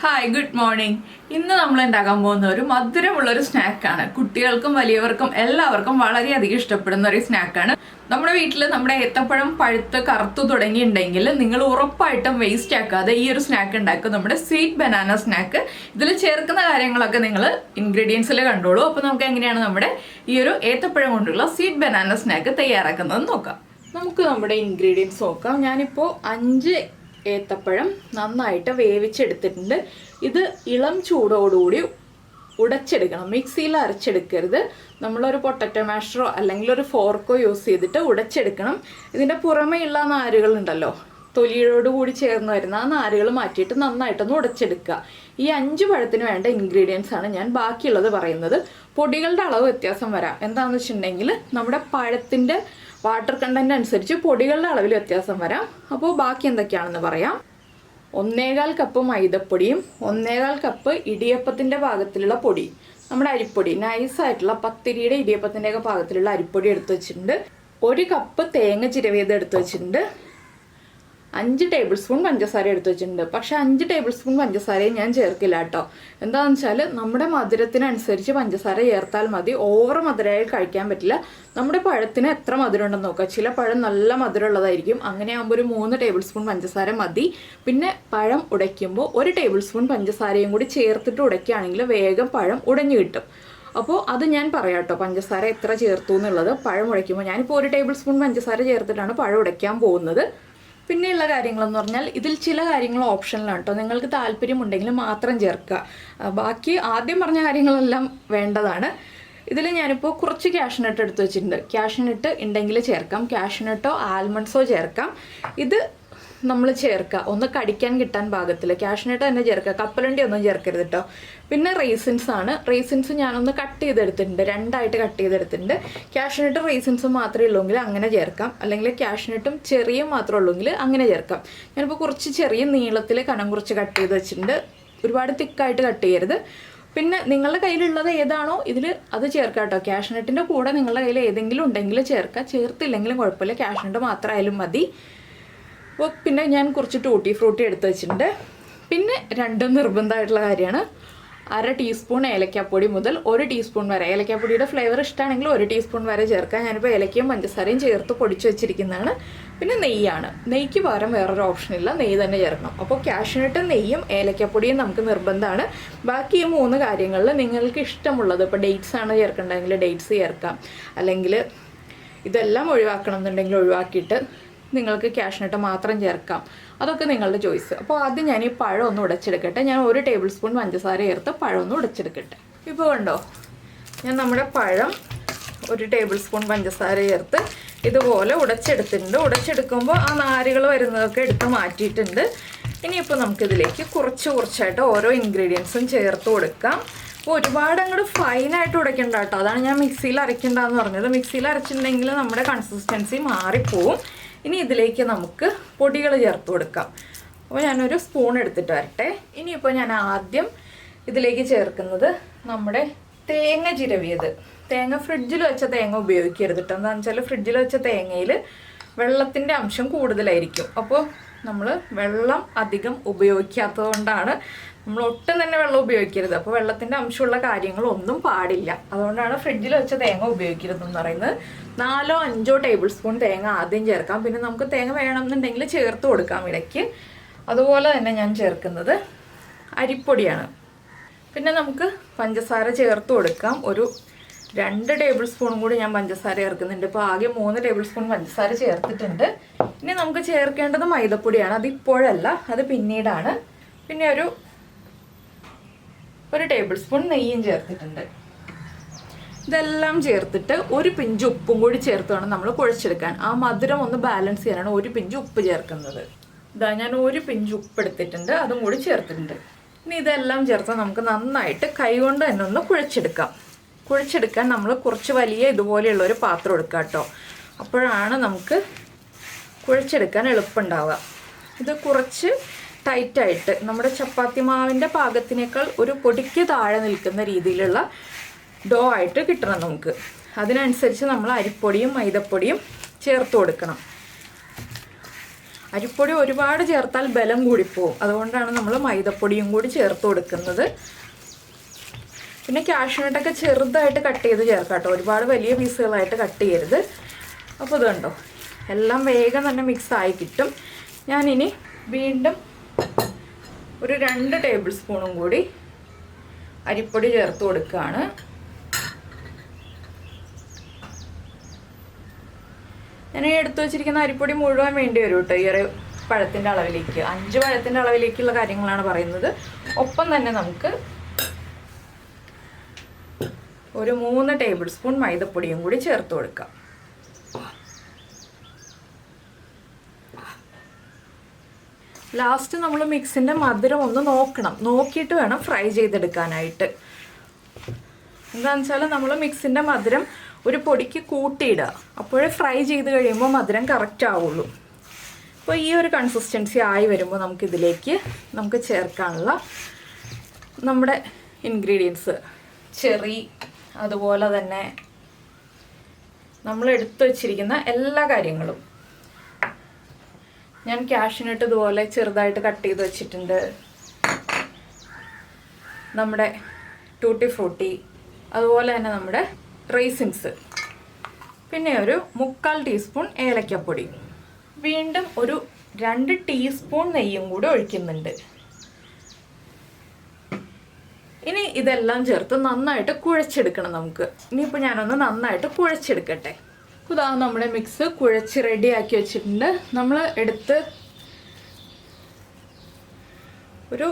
Hi good morning. ഇന്ന് നമ്മൾ ഉണ്ടാക്കാൻ പോകുന്ന ഒരു മധുരമുള്ളൊരു സ്നാക്കാണ്. കുട്ടികൾക്കും വലിയവർക്കും എല്ലാവർക്കും വളരെയധികം ഇഷ്ടപ്പെടുന്ന ഒരു സ്നാക്കാണ്. നമ്മുടെ വീട്ടിൽ നമ്മുടെ ഏത്തപ്പഴം പഴുത്ത് കറുത്തു തുടങ്ങിയിട്ടുണ്ടെങ്കിൽ നിങ്ങൾ ഉറപ്പായിട്ടും വേസ്റ്റ് ആക്കാതെ ഈ ഒരു സ്നാക്ക് ഉണ്ടാക്കും. നമ്മുടെ സ്വീറ്റ് ബനാന സ്നാക്ക്. ഇതിൽ ചേർക്കുന്ന കാര്യങ്ങളൊക്കെ നിങ്ങൾ ഇൻഗ്രീഡിയൻസിൽ കണ്ടോളൂ. അപ്പോൾ നമുക്ക് എങ്ങനെയാണ് നമ്മുടെ ഈ ഒരു ഏത്തപ്പഴം കൊണ്ടുള്ള സ്വീറ്റ് ബനാന സ്നാക്ക് തയ്യാറാക്കുന്നത് നോക്കാം. നമുക്ക് നമ്മുടെ ഇൻഗ്രീഡിയൻസ് നോക്കാം. ഞാനിപ്പോൾ 5 ഏത്തപ്പഴം നന്നായിട്ട് വേവിച്ചെടുത്തിട്ടുണ്ട്. ഇത് ഇളം ചൂടോടുകൂടി ഉടച്ചെടുക്കണം, മിക്സിയിൽ അരച്ചെടുക്കരുത്. നമ്മളൊരു പൊട്ടറ്റോ മാഷറോ അല്ലെങ്കിൽ ഒരു ഫോർക്കോ യൂസ് ചെയ്തിട്ട് ഉടച്ചെടുക്കണം. ഇതിൻ്റെ പുറമേയുള്ള നാരുകളുണ്ടല്ലോ, തൊലിയോടുകൂടി ചേർന്ന് വരുന്ന ആ നാരുകൾ മാറ്റിയിട്ട് നന്നായിട്ടൊന്ന് ഉടച്ചെടുക്കുക. ഈ 5 പഴത്തിന് വേണ്ട ഇൻഗ്രീഡിയൻസ് ആണ് ഞാൻ ബാക്കിയുള്ളത് പറയുന്നത്. പൊടികളുടെ അളവ് വ്യത്യാസം വരാം. എന്താണെന്ന് വെച്ചിട്ടുണ്ടെങ്കിൽ നമ്മുടെ പഴത്തിൻ്റെ വാട്ടർ കണ്ടന്റ് അനുസരിച്ച് പൊടികളുടെ അളവിൽ വ്യത്യാസം വരാം. അപ്പോൾ ബാക്കി എന്തൊക്കെയാണെന്ന് പറയാം. 1.25 കപ്പ് മൈദപ്പൊടിയും 1.25 കപ്പ് ഇടിയപ്പത്തിൻ്റെ പാകത്തിലുള്ള പൊടി, നമ്മുടെ അരിപ്പൊടി, നൈസായിട്ടുള്ള പത്തിരിയുടെ ഇടിയപ്പത്തിൻ്റെയൊക്കെ പാകത്തിലുള്ള അരിപ്പൊടി എടുത്ത് വെച്ചിട്ടുണ്ട്. 1 കപ്പ് തേങ്ങ ചിരവിയത് എടുത്ത് വെച്ചിട്ടുണ്ട്. 5 ടേബിൾ സ്പൂൺ പഞ്ചസാര എടുത്ത് വെച്ചിട്ടുണ്ട്. പക്ഷെ 5 ടേബിൾ സ്പൂൺ പഞ്ചസാരയും ഞാൻ ചേർക്കില്ല കേട്ടോ. എന്താണെന്ന് വെച്ചാൽ നമ്മുടെ മധുരത്തിനനുസരിച്ച് പഞ്ചസാര ചേർത്താൽ മതി. ഓവർ മധുരമായി കഴിക്കാൻ പറ്റില്ല. നമ്മുടെ പഴത്തിന് എത്ര മധുരം ഉണ്ടെന്ന് നോക്കുക. ചില പഴം നല്ല മധുരമുള്ളതായിരിക്കും. അങ്ങനെ ആകുമ്പോൾ ഒരു 3 ടേബിൾ സ്പൂൺ പഞ്ചസാര മതി. പിന്നെ പഴം ഉടയ്ക്കുമ്പോൾ 1 ടേബിൾ സ്പൂൺ പഞ്ചസാരയും കൂടി ചേർത്തിട്ട് ഉടയ്ക്കുകയാണെങ്കിൽ വേഗം പഴം ഉടഞ്ഞു കിട്ടും. അപ്പോൾ അത് ഞാൻ പറയാം കേട്ടോ, പഞ്ചസാര എത്ര ചേർത്തു എന്നുള്ളത്. പഴം ഉടയ്ക്കുമ്പോൾ ഞാനിപ്പോൾ 1 ടേബിൾ സ്പൂൺ പഞ്ചസാര ചേർത്തിട്ടാണ് പഴം ഉടയ്ക്കാൻ പോകുന്നത്. പിന്നെയുള്ള കാര്യങ്ങളെന്ന് പറഞ്ഞാൽ ഇതിൽ ചില കാര്യങ്ങൾ ഓപ്ഷനിലാണ് കേട്ടോ. നിങ്ങൾക്ക് താല്പര്യമുണ്ടെങ്കിൽ മാത്രം ചേർക്കുക. ബാക്കി ആദ്യം പറഞ്ഞ കാര്യങ്ങളെല്ലാം വേണ്ടതാണ്. ഇതിൽ ഞാനിപ്പോൾ കുറച്ച് കാഷ്നട്ട് എടുത്ത് വെച്ചിട്ടുണ്ട്. കാഷ്നട്ട് ഉണ്ടെങ്കിൽ ചേർക്കാം, കാഷ്നട്ടോ ആൽമണ്ട്സോ ചേർക്കാം. ഇത് നമ്മൾ ചേർക്കുക ഒന്ന് കടിക്കാൻ കിട്ടാൻ പാകത്തിൽ. കാഷ്നട്ട് തന്നെ ചേർക്കുക, കപ്പലണ്ടി ഒന്നും ചേർക്കരുത് കേട്ടോ. പിന്നെ റേസിൻസ് ആണ്. റേസിൻസ് ഞാനൊന്ന് കട്ട് ചെയ്തെടുത്തിട്ടുണ്ട്, 2ആയിട്ട് കട്ട് ചെയ്തെടുത്തിട്ടുണ്ട്. കാഷ്നട്ട് റേസിൻസും മാത്രമേ ഉള്ളൂങ്കിൽ അങ്ങനെ ചേർക്കാം, അല്ലെങ്കിൽ കാഷ്നട്ടും ചെറിയും മാത്രമേ ഉള്ളൂങ്കിൽ അങ്ങനെ ചേർക്കാം. ഞാനിപ്പോൾ കുറച്ച് ചെറിയ നീളത്തിൽ കനം കുറച്ച് കട്ട് ചെയ്ത് വെച്ചിട്ടുണ്ട്. ഒരുപാട് തിക്കായിട്ട് കട്ട് ചെയ്യരുത്. പിന്നെ നിങ്ങളുടെ കയ്യിലുള്ളത് ഏതാണോ ഇതിൽ അത് ചേർക്കാം കേട്ടോ. കാഷ്നട്ടിൻ്റെ കൂടെ നിങ്ങളുടെ കയ്യിൽ ഏതെങ്കിലും ഉണ്ടെങ്കിൽ ചേർക്കുക, ചേർത്തില്ലെങ്കിലും കുഴപ്പമില്ല, കാഷ്നട്ട് മാത്രമായാലും മതി. അപ്പോൾ പിന്നെ ഞാൻ കുറച്ച് ടൂട്ടി ഫ്രൂട്ടി എടുത്ത് വെച്ചിട്ടുണ്ട്. പിന്നെ 2 നിർബന്ധമായിട്ടുള്ള കാര്യമാണ്, 1/2 ടീസ്പൂൺ ഏലക്കാപ്പൊടി മുതൽ 1 ടീസ്പൂൺ വരെ. ഏലക്കാപ്പൊടിയുടെ ഫ്ലേവർ ഇഷ്ടമാണെങ്കിൽ 1 ടീസ്പൂൺ വരെ ചേർക്കാം. ഞാനിപ്പോൾ ഏലക്കയും പഞ്ചസാരയും ചേർത്ത് പൊടിച്ച് വെച്ചിരിക്കുന്നതാണ്. പിന്നെ നെയ്യാണ്. നെയ്ക്ക് പകരം വേറൊരു ഓപ്ഷനില്ല, നെയ്യ് തന്നെ ചേർക്കണം. അപ്പോൾ കാഷ്നട്ടും നെയ്യും ഏലക്കാപ്പൊടിയും നമുക്ക് നിർബന്ധമാണ്. ബാക്കി ഈ 3 കാര്യങ്ങളിൽ നിങ്ങൾക്ക് ഇഷ്ടമുള്ളത്, ഇപ്പോൾ ഡേറ്റ്സ് ആണ് ചേർക്കേണ്ടതെങ്കിൽ ഡേറ്റ്സ് ചേർക്കാം, അല്ലെങ്കിൽ ഇതെല്ലാം ഒഴിവാക്കണം എന്നുണ്ടെങ്കിൽ ഒഴിവാക്കിയിട്ട് നിങ്ങൾക്ക് കാഷ്നട്ട് മാത്രം ചേർക്കാം. അതൊക്കെ നിങ്ങളുടെ ചോയ്സ്. അപ്പോൾ ആദ്യം ഞാൻ ഈ പഴം ഒന്ന് ഉടച്ചെടുക്കട്ടെ. ഞാൻ 1 ടേബിൾ സ്പൂൺ പഞ്ചസാര ചേർത്ത് പഴം ഒന്ന് ഉടച്ചെടുക്കട്ടെ. ഇപ്പോൾ കണ്ടോ, ഞാൻ നമ്മുടെ പഴം 1 ടേബിൾ സ്പൂൺ പഞ്ചസാര ചേർത്ത് ഇതുപോലെ ഉടച്ചെടുത്തിട്ടുണ്ട്. ഉടച്ചെടുക്കുമ്പോൾ ആ നാരുകൾ വരുന്നതൊക്കെ എടുത്ത് മാറ്റിയിട്ടുണ്ട്. ഇനിയിപ്പോൾ നമുക്കിതിലേക്ക് കുറച്ചായിട്ട് ഓരോ ഇൻഗ്രീഡിയൻസും ചേർത്ത് കൊടുക്കാം. അപ്പോൾ ഒരുപാട് അങ്ങോട്ട് ഫൈനായിട്ട് ഉടയ്ക്കണ്ട കേട്ടോ. അതാണ് ഞാൻ മിക്സിയിൽ അരയ്ക്കണ്ടെന്ന് പറഞ്ഞത്. മിക്സിയിൽ അരച്ചിട്ടുണ്ടെങ്കിൽ നമ്മുടെ കൺസിസ്റ്റൻസി മാറിപ്പോവും. ഇനി ഇതിലേക്ക് നമുക്ക് പൊടികൾ ചേർത്ത് കൊടുക്കാം. അപ്പോൾ ഞാനൊരു സ്പൂൺ എടുത്തിട്ട് വരട്ടെ. ഇനിയിപ്പോൾ ഞാൻ ആദ്യം ഇതിലേക്ക് ചേർക്കുന്നത് നമ്മുടെ തേങ്ങ ചിരവിയത്. തേങ്ങ ഫ്രിഡ്ജിൽ വെച്ച തേങ്ങ ഉപയോഗിക്കരുത് കേട്ടോ. എന്താണെന്ന് വെച്ചാൽ ഫ്രിഡ്ജിൽ വെച്ച തേങ്ങയിൽ വെള്ളത്തിൻ്റെ അംശം കൂടുതലായിരിക്കും. അപ്പോൾ നമ്മൾ വെള്ളം അധികം ഉപയോഗിക്കാത്തത് കൊണ്ടാണ്, നമ്മൾ ഒട്ടും തന്നെ വെള്ളം ഉപയോഗിക്കരുത്. അപ്പോൾ വെള്ളത്തിൻ്റെ അംശമുള്ള കാര്യങ്ങളൊന്നും പാടില്ല. അതുകൊണ്ടാണ് ഫ്രിഡ്ജിൽ വെച്ച തേങ്ങ ഉപയോഗിക്കരുതെന്ന് പറയുന്നത്. 4-5 ടേബിൾ സ്പൂൺ തേങ്ങ ആദ്യം ചേർക്കാം. പിന്നെ നമുക്ക് തേങ്ങ വേണമെന്നുണ്ടെങ്കിൽ ചേർത്ത് കൊടുക്കാം ഇടയ്ക്ക്. അതുപോലെ തന്നെ ഞാൻ ചേർക്കുന്നത് അരിപ്പൊടിയാണ്. പിന്നെ നമുക്ക് പഞ്ചസാര ചേർത്ത് കൊടുക്കാം. ഒരു 2 ടേബിൾ സ്പൂണും കൂടി ഞാൻ പഞ്ചസാര ചേർക്കുന്നുണ്ട്. ഇപ്പോൾ ആകെ 3 ടേബിൾ സ്പൂൺ പഞ്ചസാര ചേർത്തിട്ടുണ്ട്. ഇനി നമുക്ക് ചേർക്കേണ്ടത് മൈദപ്പൊടിയാണ്. അത് ഇപ്പോഴല്ല, അത് പിന്നീടാണ്. പിന്നെ ഒരു ടേബിൾ സ്പൂൺ നെയ്യും ചേർത്തിട്ടുണ്ട്. ഇതെല്ലാം ചേർത്തിട്ട് 1 പിഞ്ച് ഉപ്പും കൂടി ചേർത്ത് വേണം നമ്മൾ കുഴച്ചെടുക്കാൻ. ആ മധുരം ഒന്ന് ബാലൻസ് ചെയ്യാനാണ് 1 പിഞ്ച് ഉപ്പ് ചേർക്കുന്നത്. ഇതാ ഞാൻ 1 പിഞ്ച് ഉപ്പ് എടുത്തിട്ടുണ്ട്, അതും കൂടി ചേർത്തിട്ടുണ്ട്. ഇനി ഇതെല്ലാം ചേർത്ത് നമുക്ക് നന്നായിട്ട് കൈകൊണ്ട് തന്നെ ഒന്ന് കുഴച്ചെടുക്കാൻ നമ്മൾ കുറച്ച് വലിയ ഇതുപോലെയുള്ള ഒരു പാത്രം എടുക്കുക കേട്ടോ. അപ്പോഴാണ് നമുക്ക് കുഴച്ചെടുക്കാൻ എളുപ്പമുണ്ടാവുക. ഇത് കുറച്ച് ടൈറ്റായിട്ട് നമ്മുടെ ചപ്പാത്തി മാവിൻ്റെ പാകത്തിനേക്കാൾ ഒരു പൊടിക്ക് താഴെ നിൽക്കുന്ന രീതിയിലുള്ള ഡോ ആയിട്ട് കിട്ടണം നമുക്ക്. അതിനനുസരിച്ച് നമ്മൾ അരിപ്പൊടിയും മൈദപ്പൊടിയും ചേർത്ത് കൊടുക്കണം. അരിപ്പൊടി ഒരുപാട് ചേർത്താൽ ബലം കൂടിപ്പോവും. അതുകൊണ്ടാണ് നമ്മൾ മൈദപ്പൊടിയും കൂടി ചേർത്ത് കൊടുക്കുന്നത്. പിന്നെ കാഷ്യൂനട്ടൊക്കെ ചെറുതായിട്ട് കട്ട് ചെയ്ത് ചേർക്കാം കേട്ടോ, ഒരുപാട് വലിയ പീസുകളായിട്ട് കട്ട് ചെയ്യരുത്. അപ്പോൾ ഇതുണ്ടോ എല്ലാം വേഗം തന്നെ മിക്സ് ആയി കിട്ടും. ഞാനിനി വീണ്ടും ഒരു 2 ടേബിൾ സ്പൂണും കൂടി അരിപ്പൊടി ചേർത്ത് കൊടുക്കുകയാണ്. ഞാൻ എടുത്തു വെച്ചിരിക്കുന്ന അരിപ്പൊടി മുഴുവൻ വേണ്ടി വരും കേട്ടോ ഈ ഒരു പഴത്തിൻ്റെ അളവിലേക്ക്. 5 പഴത്തിൻ്റെ അളവിലേക്കുള്ള കാര്യങ്ങളാണ് പറയുന്നത്. ഒപ്പം തന്നെ നമുക്ക് ഒരു 3 ടേബിൾ സ്പൂൺ മൈദപ്പൊടിയും കൂടി ചേർത്ത് കൊടുക്കാം. ലാസ്റ്റ് നമ്മൾ മിക്സിൻ്റെ മധുരം ഒന്ന് നോക്കണം, നോക്കിയിട്ട് വേണം ഫ്രൈ ചെയ്തെടുക്കാനായിട്ട്. എന്താണെന്ന് വെച്ചാൽ നമ്മൾ മിക്സിൻ്റെ മധുരം ഒരു പൊടിക്ക് കൂട്ടിയിടുക, അപ്പോഴേ ഫ്രൈ ചെയ്ത് കഴിയുമ്പോൾ മധുരം കറക്റ്റ് ആവുള്ളൂ. അപ്പോൾ ഈ ഒരു കൺസിസ്റ്റൻസി ആയി വരുമ്പോൾ നമുക്കിതിലേക്ക് നമുക്ക് ചേർക്കാനുള്ള നമ്മുടെ ഇൻഗ്രീഡിയൻസ്, ചെറി, അതുപോലെ തന്നെ നമ്മൾ എടുത്തു വച്ചിരിക്കുന്ന എല്ലാ കാര്യങ്ങളും. ഞാൻ കാഷ്യൂനട്ട് ഇതുപോലെ ചെറുതായിട്ട് കട്ട് ചെയ്ത് വെച്ചിട്ടുണ്ട്. നമ്മുടെ ടൂട്ടി ഫ്രൂട്ടി, അതുപോലെ തന്നെ നമ്മുടെ റൈസിൻസ്, പിന്നെ ഒരു 3/4 ടീസ്പൂൺ ഏലക്കപ്പൊടി, വീണ്ടും ഒരു 2 ടീസ്പൂൺ നെയ്യും കൂടി ഒഴിക്കുന്നുണ്ട്. ഇനി ഇതെല്ലാം ചേർത്ത് നന്നായിട്ട് കുഴച്ചെടുക്കണം നമുക്ക്. ഇനിയിപ്പോൾ ഞാനൊന്ന് നന്നായിട്ട് കുഴച്ചെടുക്കട്ടെ. ഇതാ നമ്മുടെ മിക്സ് കുഴച്ച് റെഡിയാക്കി വെച്ചിട്ടുണ്ട്. നമ്മൾ എടുത്ത് ഒരു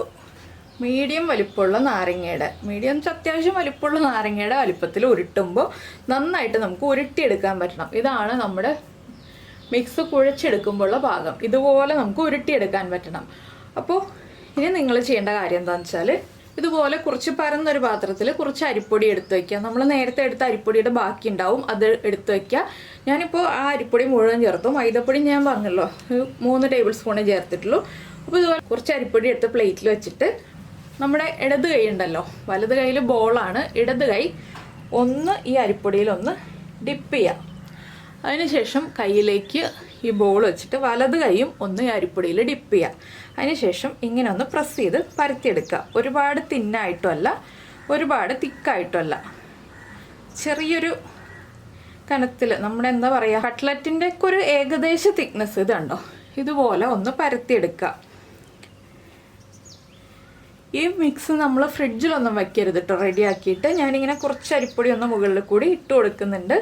മീഡിയം വലിപ്പമുള്ള നാരങ്ങയുടെ, മീഡിയം അത്യാവശ്യം വലിപ്പമുള്ള നാരങ്ങയുടെ വലിപ്പത്തിൽ ഉരുട്ടുമ്പോൾ നന്നായിട്ട് നമുക്ക് ഉരുട്ടിയെടുക്കാൻ പറ്റണം. ഇതാണ് നമ്മുടെ മിക്സ് കുഴച്ചെടുക്കുമ്പോഴുള്ള ഭാഗം. ഇതുപോലെ നമുക്ക് ഉരുട്ടിയെടുക്കാൻ പറ്റണം. അപ്പോൾ ഇനി നിങ്ങൾ ചെയ്യേണ്ട കാര്യം എന്താണെന്ന് വെച്ചാൽ ഇതുപോലെ കുറച്ച് പരന്നൊരു പാത്രത്തിൽ കുറച്ച് അരിപ്പൊടി എടുത്ത് വയ്ക്കുക. നമ്മൾ നേരത്തെ എടുത്ത അരിപ്പൊടിയുടെ ബാക്കി ഉണ്ടാവും, അത് എടുത്ത് വയ്ക്കുക. ഞാനിപ്പോൾ ആ അരിപ്പൊടി മുഴുവൻ ചേർത്തു. മൈദപ്പൊടി ഞാൻ പറഞ്ഞല്ലോ 3 ടേബിൾ സ്പൂണേ ചേർത്തിട്ടുള്ളൂ. അപ്പോൾ ഇതുപോലെ കുറച്ച് അരിപ്പൊടി എടുത്ത് പ്ലേറ്റിൽ വെച്ചിട്ട് നമ്മുടെ ഇടത് കൈ ഉണ്ടല്ലോ, വലത് കൈയിൽ ബോളാണ്, ഇടത് കൈ ഒന്ന് ഈ അരിപ്പൊടിയിലൊന്ന് ഡിപ്പ് ചെയ്യുക. അതിനുശേഷം കയ്യിലേക്ക് ഈ ബോൾ വെച്ചിട്ട് വലത് കൈയും ഒന്ന് ഈ അരിപ്പൊടിയിൽ ഡിപ്പ് ചെയ്യുക. അതിനുശേഷം ഇങ്ങനെ ഒന്ന് പ്രസ് ചെയ്ത് പരത്തിയെടുക്കുക. ഒരുപാട് തിന്നായിട്ടും അല്ല, ഒരുപാട് തിക്കായിട്ടും അല്ല, ചെറിയൊരു കനത്തിൽ, നമ്മുടെ എന്താ പറയുക, കട്ട്ലറ്റിൻ്റെ ഒക്കെ ഒരു ഏകദേശ തിക്നെസ് ഇത് കണ്ടോ, ഇതുപോലെ ഒന്ന് പരത്തിയെടുക്കുക. ഈ മിക്സ് നമ്മൾ ഫ്രിഡ്ജിലൊന്നും വയ്ക്കരുത് കേട്ടോ. റെഡിയാക്കിയിട്ട് ഞാനിങ്ങനെ കുറച്ച് അരിപ്പൊടി ഒന്ന് മുകളിൽ കൂടി ഇട്ട് കൊടുക്കുന്നുണ്ട്.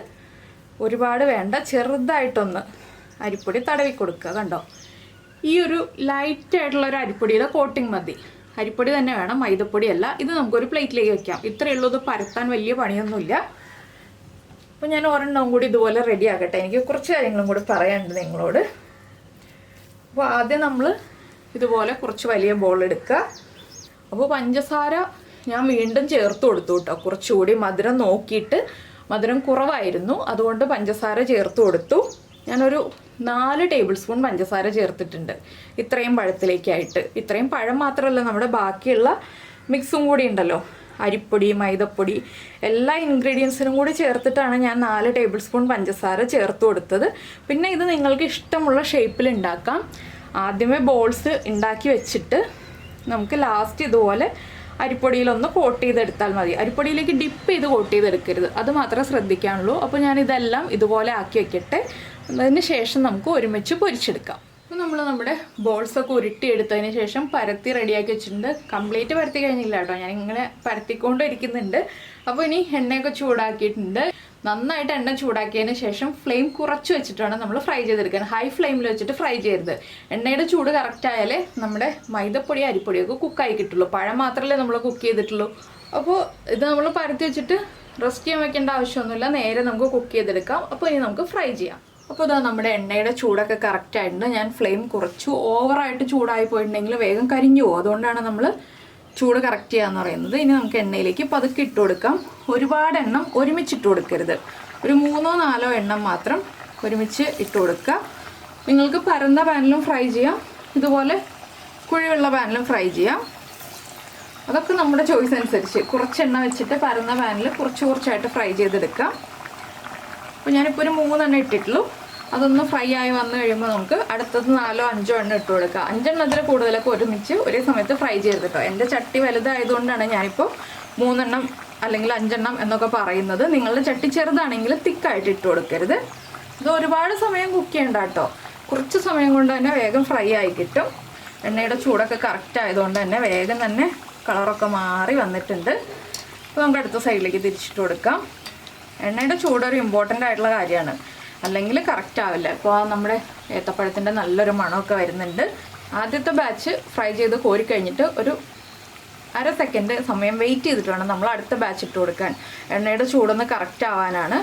ഒരുപാട് വേണ്ട, ചെറുതായിട്ടൊന്ന് അരിപ്പൊടി തടവി കൊടുക്കുക. കണ്ടോ, ഈ ഒരു ലൈറ്റായിട്ടുള്ളൊരു അരിപ്പൊടിയുടെ കോട്ടിങ് മതി. അരിപ്പൊടി തന്നെ വേണം, മൈദപ്പൊടിയല്ല. ഇത് നമുക്കൊരു പ്ലേറ്റിലേക്ക് വെക്കാം. ഇത്രയേ ഉള്ളൂ, ഇത് പരത്താൻ വലിയ പണിയൊന്നുമില്ല. അപ്പോൾ ഞാൻ ഒരെണ്ണവും കൂടി ഇതുപോലെ റെഡി ആക്കട്ടെ. എനിക്ക് കുറച്ച് കാര്യങ്ങളും കൂടി പറയാനുണ്ട് നിങ്ങളോട്. അപ്പോൾ ആദ്യം നമ്മൾ ഇതുപോലെ കുറച്ച് വലിയ ബോൾ എടുക്കുക. അപ്പോൾ പഞ്ചസാര ഞാൻ വീണ്ടും ചേർത്ത് കൊടുത്തു കേട്ടോ. കുറച്ചുകൂടി മധുരം നോക്കിയിട്ട്, മധുരം കുറവായിരുന്നു, അതുകൊണ്ട് പഞ്ചസാര ചേർത്ത് കൊടുത്തു. ഞാനൊരു 4 ടേബിൾ സ്പൂൺ പഞ്ചസാര ചേർത്തിട്ടുണ്ട് ഇത്രയും പഴത്തിലേക്കായിട്ട്. ഇത്രയും പഴം മാത്രമല്ല, നമ്മുടെ ബാക്കിയുള്ള മിക്സും കൂടി ഉണ്ടല്ലോ, അരിപ്പൊടി, മൈദപ്പൊടി, എല്ലാ ഇൻഗ്രീഡിയൻസിനും കൂടി ചേർത്തിട്ടാണ് ഞാൻ 4 ടേബിൾ സ്പൂൺ പഞ്ചസാര ചേർത്ത് കൊടുത്തത്. പിന്നെ ഇത് നിങ്ങൾക്ക് ഇഷ്ടമുള്ള ഷേപ്പിൽ ഉണ്ടാക്കാം. ആദ്യമേ ബോൾസ് ഉണ്ടാക്കി വെച്ചിട്ട് നമുക്ക് ലാസ്റ്റ് ഇതുപോലെ അരിപ്പൊടിയിലൊന്ന് കോട്ട് ചെയ്തെടുത്താൽ മതി. അരിപ്പൊടിയിലേക്ക് ഡിപ്പ് ചെയ്ത് കോട്ട് ചെയ്തെടുക്കരുത്, അത് മാത്രമേ ശ്രദ്ധിക്കാനുള്ളൂ. അപ്പോൾ ഞാനിതെല്ലാം ഇതുപോലെ ആക്കി വെക്കട്ടെ. അതിന് ശേഷം നമുക്ക് ഒരുമിച്ച് പൊരിച്ചെടുക്കാം. അപ്പോൾ നമ്മൾ നമ്മുടെ ബോൾസൊക്കെ ഉരുട്ടിയെടുത്തതിന് ശേഷം പരത്തി റെഡിയാക്കി വെച്ചിട്ടുണ്ട്. കംപ്ലീറ്റ് പരത്തി കഴിഞ്ഞില്ല കേട്ടോ, ഞാനിങ്ങനെ പരത്തിക്കൊണ്ടിരിക്കുന്നുണ്ട്. അപ്പോൾ ഇനി എണ്ണയൊക്കെ ചൂടാക്കിയിട്ടുണ്ട്. നന്നായിട്ട് എണ്ണ ചൂടാക്കിയതിന് ശേഷം ഫ്ലെയിം കുറച്ച് വെച്ചിട്ട് വേണം നമ്മൾ ഫ്രൈ ചെയ്തെടുക്കാൻ. ഹൈ ഫ്ലെയിമിൽ വെച്ചിട്ട് ഫ്രൈ ചെയ്യരുത്. എണ്ണയുടെ ചൂട് കറക്റ്റ് ആയാലേ നമ്മുടെ മൈദപ്പൊടി അരിപ്പൊടിയൊക്കെ കുക്കായി കിട്ടുള്ളൂ. പഴം മാത്രമല്ലേ നമ്മൾ കുക്ക് ചെയ്തിട്ടുള്ളൂ. അപ്പോൾ ഇത് നമ്മൾ പരത്തി വെച്ചിട്ട് റെസ്റ്റ് ചെയ്യാൻ വെക്കേണ്ട ആവശ്യമൊന്നുമില്ല, നേരെ നമുക്ക് കുക്ക് ചെയ്തെടുക്കാം. അപ്പോൾ ഇനി നമുക്ക് ഫ്രൈ ചെയ്യാം. അപ്പോൾ ഇതാ നമ്മുടെ എണ്ണയുടെ ചൂടൊക്കെ കറക്റ്റ് ആയിട്ടുണ്ട്. ഞാൻ ഫ്ലെയിം കുറച്ചു. ഓവറായിട്ട് ചൂടായി പോയിട്ടുണ്ടെങ്കിൽ വേഗം കരിഞ്ഞു പോകും. അതുകൊണ്ടാണ് നമ്മൾ ചൂട് കറക്റ്റ് ചെയ്യാന്ന് പറയുന്നത്. ഇനി നമുക്ക് എണ്ണയിലേക്ക് പതുക്കെ ഇട്ട് കൊടുക്കാം. ഒരുപാട് എണ്ണം ഒരുമിച്ചിട്ട് കൊടുക്കരുത്. ഒരു 3-4 എണ്ണം മാത്രം ഒരുമിച്ച് ഇട്ട് കൊടുക്കുക. നിങ്ങൾക്ക് പരന്ന പാനിലും ഫ്രൈ ചെയ്യാം, ഇതുപോലെ കുഴിയുള്ള പാനിലും ഫ്രൈ ചെയ്യാം. അതൊക്കെ നമ്മുടെ ചോയ്സ് അനുസരിച്ച്. കുറച്ച് എണ്ണ വെച്ചിട്ട് പരന്ന പാനിൽ കുറച്ചായിട്ട് ഫ്രൈ ചെയ്തെടുക്കാം. അപ്പോൾ ഞാനിപ്പോൾ ഒരു 3 എണ്ണം ഇട്ടിട്ടുള്ളൂ. അതൊന്ന് ഫ്രൈ ആയി വന്നു കഴിയുമ്പോൾ നമുക്ക് അടുത്തത് 4 5 എണ്ണം ഇട്ട് കൊടുക്കുക. 5 എണ്ണത്തിൽ കൂടുതലൊക്കെ ഒരുമിച്ച് ഒരേ സമയത്ത് ഫ്രൈ ചെയ്തിട്ടോ. എൻ്റെ ചട്ടി വലുതായതുകൊണ്ടാണ് ഞാനിപ്പോൾ 3 എണ്ണം അല്ലെങ്കിൽ 5 എണ്ണം എന്നൊക്കെ പറയുന്നത്. നിങ്ങളുടെ ചട്ടി ചെറുതാണെങ്കിൽ തിക്കായിട്ട് ഇട്ട് കൊടുക്കരുത്. ഇത് ഒരുപാട് സമയം കുക്ക് ചെയ്യണ്ട കേട്ടോ. കുറച്ച് സമയം കൊണ്ട് തന്നെ വേഗം ഫ്രൈ ആയി കിട്ടും. എണ്ണയുടെ ചൂടൊക്കെ കറക്റ്റ് ആയതുകൊണ്ട് തന്നെ വേഗം തന്നെ കളറൊക്കെ മാറി വന്നിട്ടുണ്ട്. അപ്പോൾ നമുക്ക് അടുത്ത സൈഡിലേക്ക് തിരിച്ചിട്ട് കൊടുക്കാം. എണ്ണയുടെ ചൂടൊരു ഇമ്പോർട്ടൻ്റ് ആയിട്ടുള്ള കാര്യമാണ്, അല്ലെങ്കിൽ കറക്റ്റ് ആവില്ല. ഇപ്പോൾ നമ്മുടെ ഏത്തപ്പഴത്തിൻ്റെ നല്ലൊരു മണമൊക്കെ വരുന്നുണ്ട്. ആദ്യത്തെ ബാച്ച് ഫ്രൈ ചെയ്ത് കോരി കഴിഞ്ഞിട്ട് ഒരു 1/2 സെക്കൻഡ് സമയം വെയിറ്റ് ചെയ്തിട്ട് വേണം നമ്മൾ അടുത്ത ബാച്ച് ഇട്ട് കൊടുക്കാൻ. എണ്ണയുടെ ചൂടൊന്ന് കറക്റ്റ് ആവാനാണ്.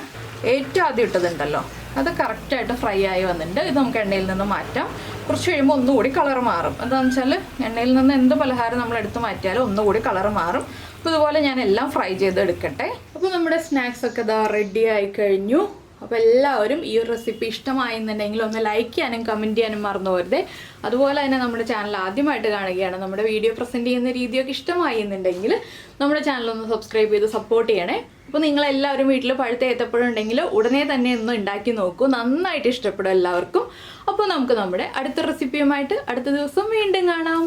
ഏറ്റവും ആദ്യം ഇട്ടതുണ്ടല്ലോ, അത് കറക്റ്റായിട്ട് ഫ്രൈ ആയി വന്നിട്ടുണ്ട്. ഇത് നമുക്ക് എണ്ണയിൽ നിന്ന് മാറ്റാം. കുറച്ച് കഴിയുമ്പോൾ ഒന്നുകൂടി കളർ മാറും. എന്താണെന്ന് വെച്ചാൽ എണ്ണയിൽ നിന്ന് എന്ത് പലഹാരം നമ്മൾ എടുത്ത് മാറ്റിയാലും ഒന്നുകൂടി കളർ മാറും. അപ്പോൾ ഇതുപോലെ ഞാൻ എല്ലാം ഫ്രൈ ചെയ്ത് എടുക്കട്ടെ. അപ്പോൾ നമ്മുടെ സ്നാക്സ് ഒക്കെ ഇതാ റെഡി ആയി കഴിഞ്ഞു. അപ്പോൾ എല്ലാവരും ഈ ഒരു റെസിപ്പി ഇഷ്ടമായെന്നുണ്ടെങ്കിൽ ഒന്ന് ലൈക്ക് ചെയ്യാനും കമൻറ്റ് ചെയ്യാനും മറന്നു പോകരുത്. അതുപോലെ തന്നെ നമ്മുടെ ചാനൽ ആദ്യമായിട്ട് കാണുകയാണ്, നമ്മുടെ വീഡിയോ പ്രസൻറ്റ് ചെയ്യുന്ന രീതിയൊക്കെ ഇഷ്ടമായി എന്നുണ്ടെങ്കിൽ നമ്മുടെ ചാനലൊന്ന് സബ്സ്ക്രൈബ് ചെയ്ത് സപ്പോർട്ട് ചെയ്യണേ. അപ്പോൾ നിങ്ങളെല്ലാവരും വീട്ടിൽ പഴുത്ത ഏത്തപ്പഴം ഉണ്ടെങ്കിൽ ഉടനെ തന്നെ ഒന്ന് ഉണ്ടാക്കി നോക്കൂ. നന്നായിട്ട് ഇഷ്ടപ്പെടും എല്ലാവർക്കും. അപ്പോൾ നമുക്ക് നമ്മുടെ അടുത്ത റെസിപ്പിയുമായിട്ട് അടുത്ത ദിവസം വീണ്ടും കാണാം.